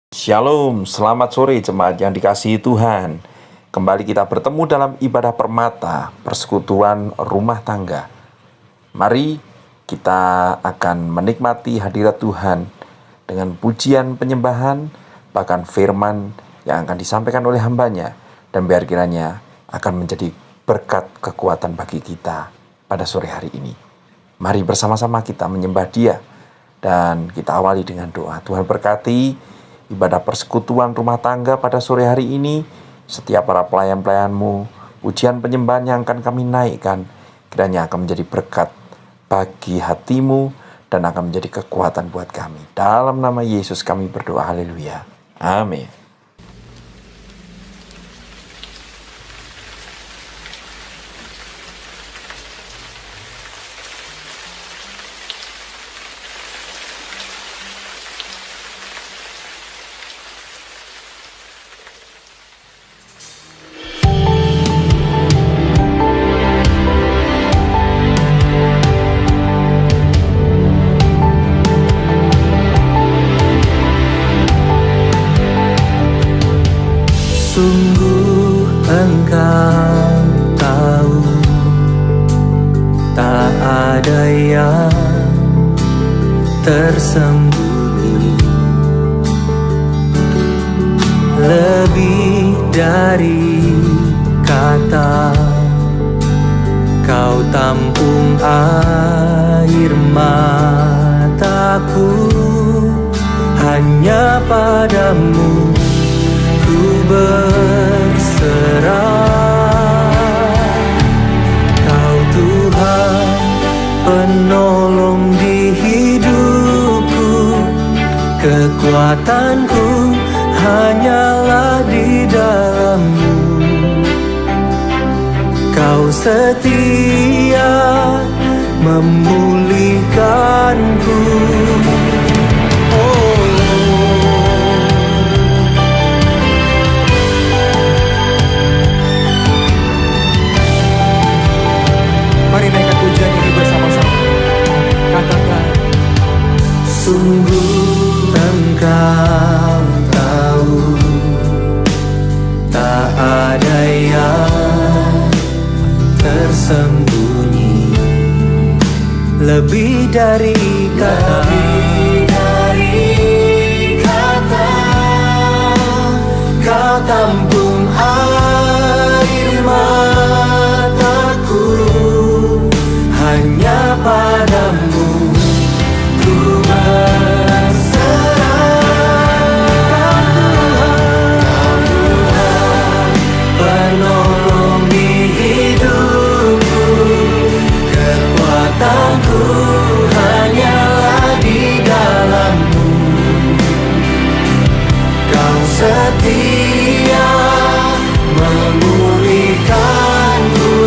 Shalom, selamat sore jemaat yang dikasihi Tuhan. Kembali kita bertemu dalam ibadah permata, persekutuan rumah tangga. Mari kita akan menikmati hadirat Tuhan dengan pujian penyembahan, bahkan firman yang akan disampaikan oleh hambanya. Dan biar kiranya akan menjadi berkat kekuatan bagi kita pada sore hari ini. Mari bersama-sama kita menyembah Dia. Dan kita awali dengan doa. Tuhan berkati ibadah persekutuan rumah tangga pada sore hari ini. Setiap para pelayan-pelayan-Mu, pujian penyembahan yang akan kami naikkan, kiranya akan menjadi berkat bagi hati-Mu dan akan menjadi kekuatan buat kami. Dalam nama Yesus kami berdoa, haleluya. Amin. Sungguh Engkau tahu, tak ada yang tersembunyi. Lebih dari kata, Kau tampung air mataku. Hanya padamu ku berserah. Kau Tuhan penolong di hidupku, kekuatanku hanyalah di dalam-Mu. Kau setia memulihkanku. Mari naikkan pujian ini bersama-sama. Katakan, sungguh Engkau tahu, tak ada yang tersembunyi. Lebih dari kata, Kau tampung air mataku. Hanya padamu ku berserah. Kau Tuhan penolong di hidupku, kekuatanku hanyalah di dalam-Mu. Kau setia memulihkanku.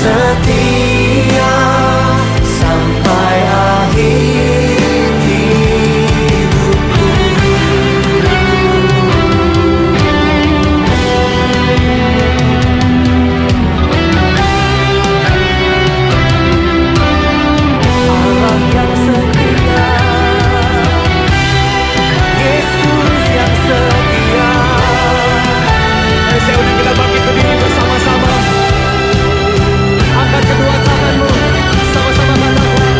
Setia sampai akhir hidupku. Allah yang setia, Yesus yang setia. Saya undang kita bangkit berdiri bersama-sama. Angkat kedua tanganmu, sama-sama katakan,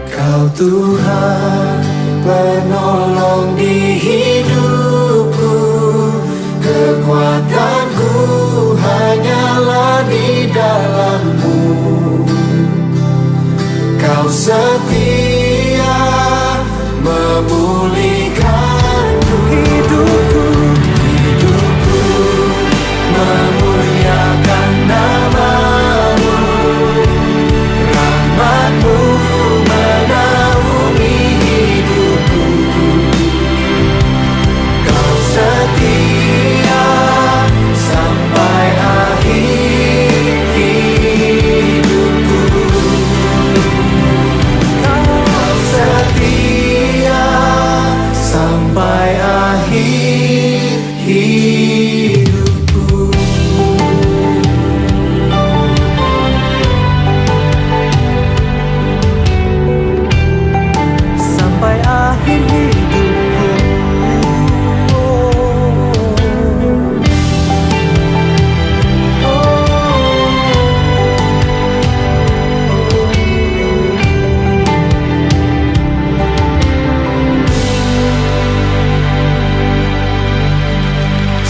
Kau Tuhan penolong di hidupku, kekuatanku hanyalah di dalam-Mu. Kau setia memulihkanku. Hidupku memuliakan nama-Mu. Rahmat-Mu menaungi hidupku. Kau setia sampai akhir hidupku. Kau sampai akhir hidupku. Sampai akhir hidupku.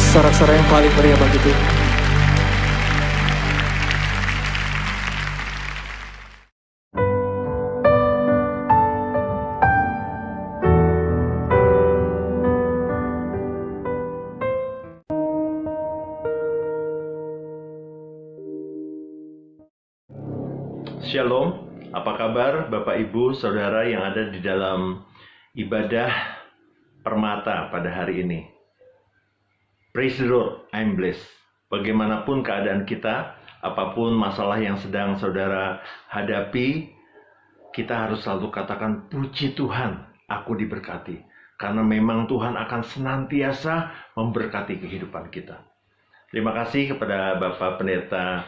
Sorak-sorai yang paling meriah bagi Tuhan. Shalom, apa kabar Bapak Ibu Saudara yang ada di dalam ibadah permata pada hari ini? Praise the Lord, I'm blessed. Bagaimanapun keadaan kita, apapun masalah yang sedang saudara hadapi, kita harus selalu katakan, puji Tuhan, aku diberkati. Karena memang Tuhan akan senantiasa memberkati kehidupan kita. Terima kasih kepada Bapak Pendeta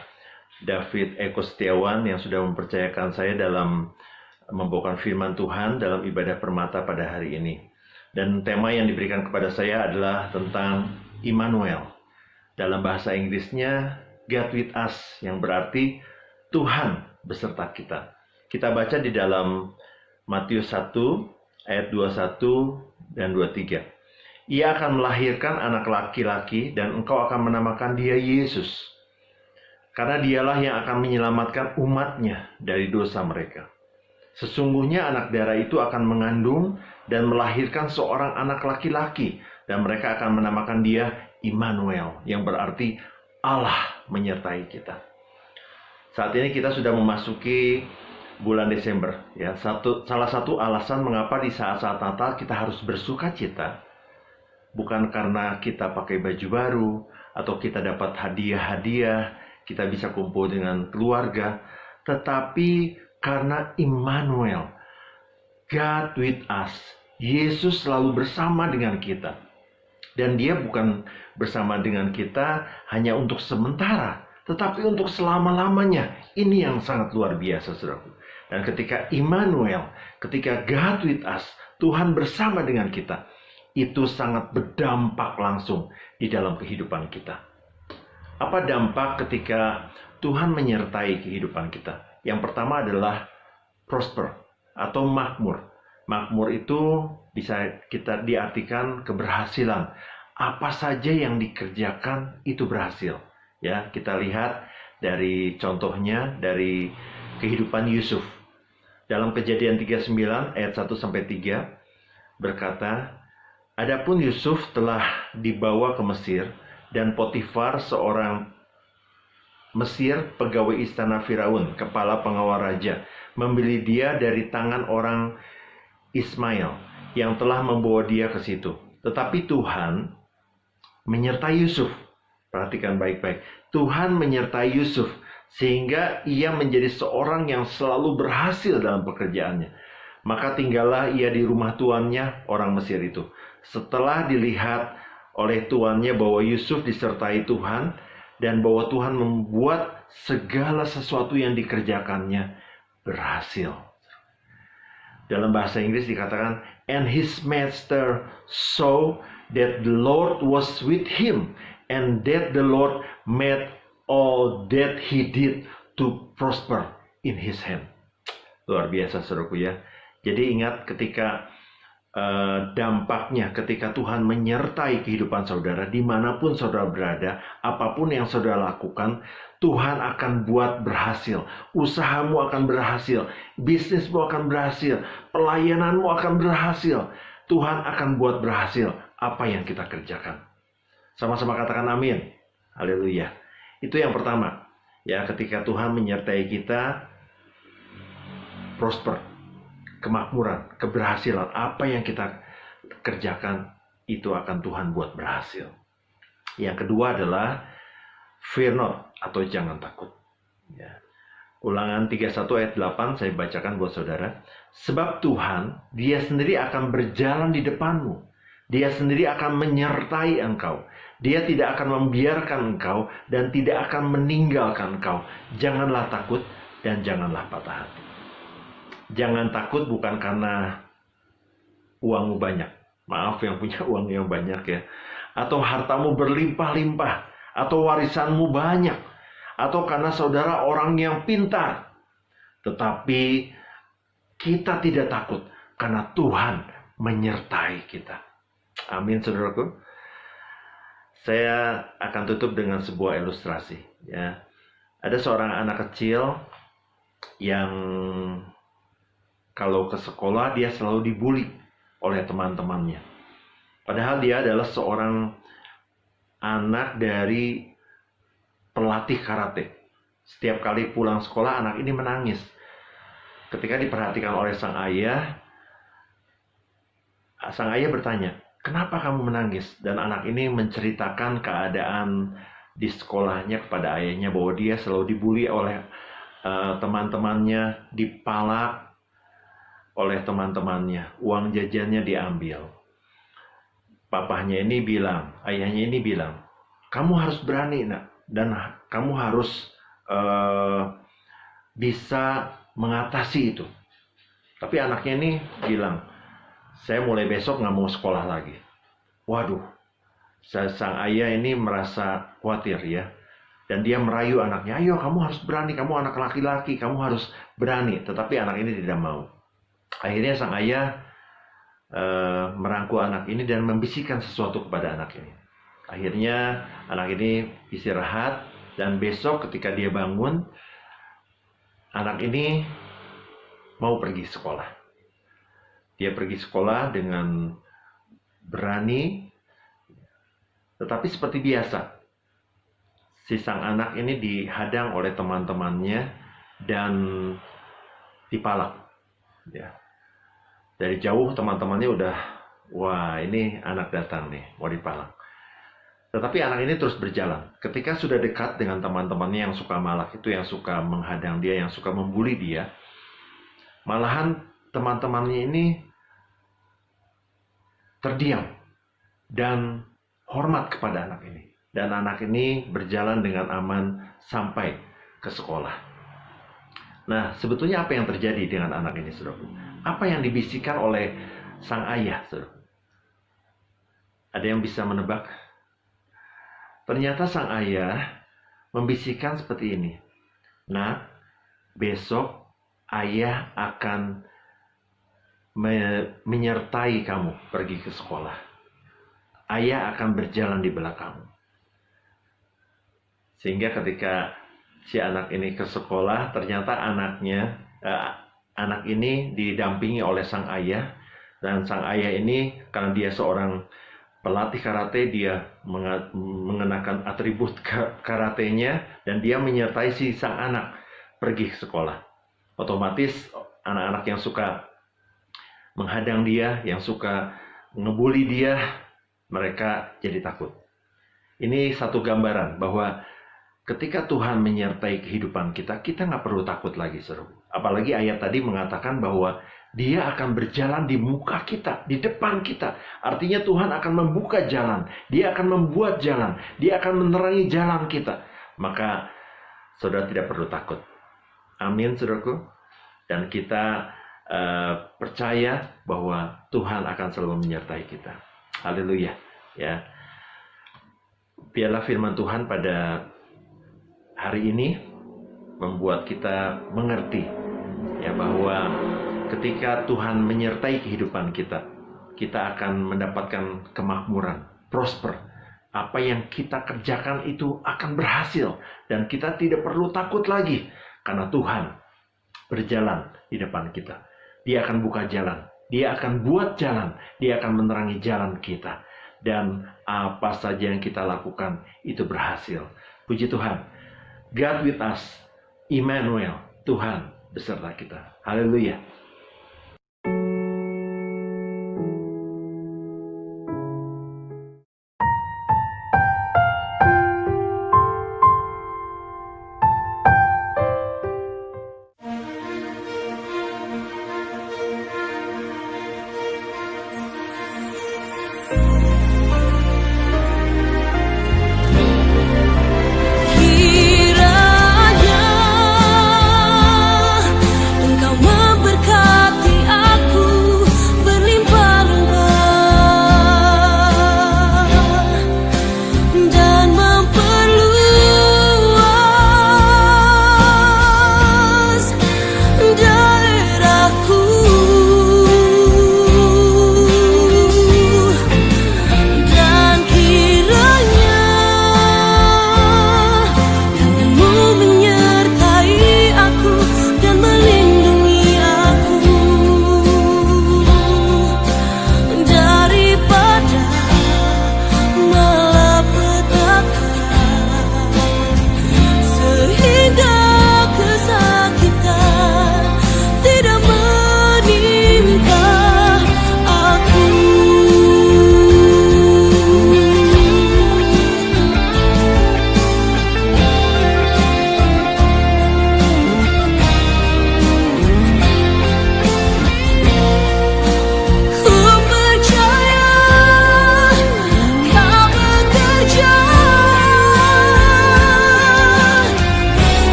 David Eko Setiawan yang sudah mempercayakan saya dalam membawakan firman Tuhan dalam ibadah permata pada hari ini. Dan tema yang diberikan kepada saya adalah tentang Immanuel. Dalam bahasa Inggrisnya, God with us, yang berarti Tuhan beserta kita. Kita baca di dalam Matius 1, ayat 21 dan 23. Ia akan melahirkan anak laki-laki dan engkau akan menamakan dia Yesus. Karena dialah yang akan menyelamatkan umatnya dari dosa mereka. Sesungguhnya anak darah itu akan mengandung dan melahirkan seorang anak laki-laki. Dan mereka akan menamakan dia Immanuel, yang berarti Allah menyertai kita. Saat ini kita sudah memasuki bulan Desember. Ya, salah satu alasan mengapa di saat-saat Natal kita harus bersuka cita, bukan karena kita pakai baju baru, atau kita dapat hadiah-hadiah, kita bisa kumpul dengan keluarga, tetapi karena Immanuel, God with us, Yesus selalu bersama dengan kita. Dan dia bukan bersama dengan kita hanya untuk sementara, tetapi untuk selama-lamanya. Ini yang sangat luar biasa, saudaraku. Dan ketika Immanuel, ketika God with us, Tuhan bersama dengan kita, itu sangat berdampak langsung di dalam kehidupan kita. Apa dampak ketika Tuhan menyertai kehidupan kita? Yang pertama adalah prosper atau makmur. Makmur itu bisa kita diartikan keberhasilan. Apa saja yang dikerjakan itu berhasil. Ya, kita lihat dari contohnya dari kehidupan Yusuf. Dalam Kejadian 39 ayat 1 sampai 3 berkata, adapun Yusuf telah dibawa ke Mesir dan Potifar seorang Mesir, pegawai istana Firaun, kepala pengawal raja, membeli dia dari tangan orang Ismail yang telah membawa dia ke situ. Tetapi Tuhan menyertai Yusuf. Perhatikan baik-baik. Tuhan menyertai Yusuf sehingga ia menjadi seorang yang selalu berhasil dalam pekerjaannya. Maka tinggallah ia di rumah tuannya, orang Mesir itu. Setelah dilihat oleh tuannya bahwa Yusuf disertai Tuhan dan bahwa Tuhan membuat segala sesuatu yang dikerjakannya berhasil. Dalam bahasa Inggris dikatakan, and his master saw that the Lord was with him, and that the Lord made all that he did to prosper in his hand. Luar biasa, saudaraku ya. Jadi ingat ketika dampaknya ketika Tuhan menyertai kehidupan saudara, dimanapun saudara berada, apapun yang saudara lakukan, Tuhan akan buat berhasil. Usahamu akan berhasil, bisnismu akan berhasil, pelayananmu akan berhasil. Tuhan akan buat berhasil apa yang kita kerjakan. Sama-sama katakan amin. Haleluya. Itu yang pertama. Ya, ketika Tuhan menyertai kita, prosper, kemakmuran, keberhasilan, apa yang kita kerjakan itu akan Tuhan buat berhasil. Yang kedua adalah fear not, atau jangan takut. Ya. Ulangan 31 ayat 8 saya bacakan buat saudara. Sebab Tuhan, dia sendiri akan berjalan di depanmu Dia sendiri akan menyertai engkau. Dia tidak akan membiarkan engkau dan tidak akan meninggalkan engkau. Janganlah takut dan janganlah patah hati. Jangan takut bukan karena uangmu banyak. Maaf yang punya uang yang banyak ya. Atau hartamu berlimpah-limpah. Atau warisanmu banyak. Atau karena saudara orang yang pintar. Tetapi kita tidak takut karena Tuhan menyertai kita. Amin, saudaraku. Saya akan tutup dengan sebuah ilustrasi. Ya, ada seorang anak kecil yang kalau ke sekolah dia selalu dibully oleh teman-temannya. Padahal dia adalah seorang anak dari pelatih karate. Setiap kali pulang sekolah anak ini menangis. Ketika diperhatikan oleh sang ayah bertanya, "Kenapa kamu menangis?" Dan anak ini menceritakan keadaan di sekolahnya kepada ayahnya bahwa dia selalu dibully oleh teman-temannya, dipalak oleh teman-temannya, uang jajannya diambil. Ayahnya ini bilang, "Kamu harus berani, nak, dan kamu harus bisa mengatasi itu." Tapi anaknya ini bilang, "Saya mulai besok nggak mau sekolah lagi." Waduh, sang ayah ini merasa khawatir ya. Dan dia merayu anaknya, "Ayo kamu harus berani, kamu anak laki-laki, kamu harus berani." Tetapi anak ini tidak mau. Akhirnya sang ayah merangkul anak ini dan membisikkan sesuatu kepada anak ini. Akhirnya anak ini istirahat dan besok ketika dia bangun, anak ini mau pergi sekolah. Dia pergi sekolah dengan berani, tetapi seperti biasa, si sang anak ini dihadang oleh teman-temannya dan dipalak. Ya. Dari jauh teman-temannya udah, wah ini anak datang nih, mau dipalak. Tetapi anak ini terus berjalan. Ketika sudah dekat dengan teman-temannya yang suka malak itu, yang suka menghadang dia, yang suka membuli dia, malahan teman-temannya ini terdiam dan hormat kepada anak ini. Dan anak ini berjalan dengan aman sampai ke sekolah. Nah, sebetulnya apa yang terjadi dengan anak ini, saudara? Apa yang dibisikkan oleh sang ayah, saudara? Ada yang bisa menebak? Ternyata sang ayah membisikkan seperti ini. "Nah, besok ayah akan menyertai kamu pergi ke sekolah. Ayah akan berjalan di belakangmu." Sehingga ketika si anak ini ke sekolah, ternyata anak ini didampingi oleh sang ayah. Dan sang ayah ini, karena dia seorang pelatih karate, dia mengenakan atribut karatenya dan dia menyertai si sang anak pergi ke sekolah. Otomatis anak-anak yang suka menghadang dia, yang suka ngebully dia, mereka jadi takut. Ini satu gambaran bahwa ketika Tuhan menyertai kehidupan kita, kita nggak perlu takut lagi, seru. Apalagi ayat tadi mengatakan bahwa Dia akan berjalan di muka kita, di depan kita. Artinya Tuhan akan membuka jalan. Dia akan membuat jalan. Dia akan menerangi jalan kita. Maka saudara tidak perlu takut. Amin, saudaraku. Dan kita percaya bahwa Tuhan akan selalu menyertai kita. Haleluya. Ya. Biarlah firman Tuhan pada hari ini membuat kita mengerti ya bahwa ketika Tuhan menyertai kehidupan kita, kita akan mendapatkan kemakmuran, prosper. Apa yang kita kerjakan itu akan berhasil dan kita tidak perlu takut lagi karena Tuhan berjalan di depan kita. Dia akan buka jalan, Dia akan buat jalan, Dia akan menerangi jalan kita. Dan apa saja yang kita lakukan itu berhasil. Puji Tuhan. God with us, Immanuel, Tuhan beserta kita. Haleluya.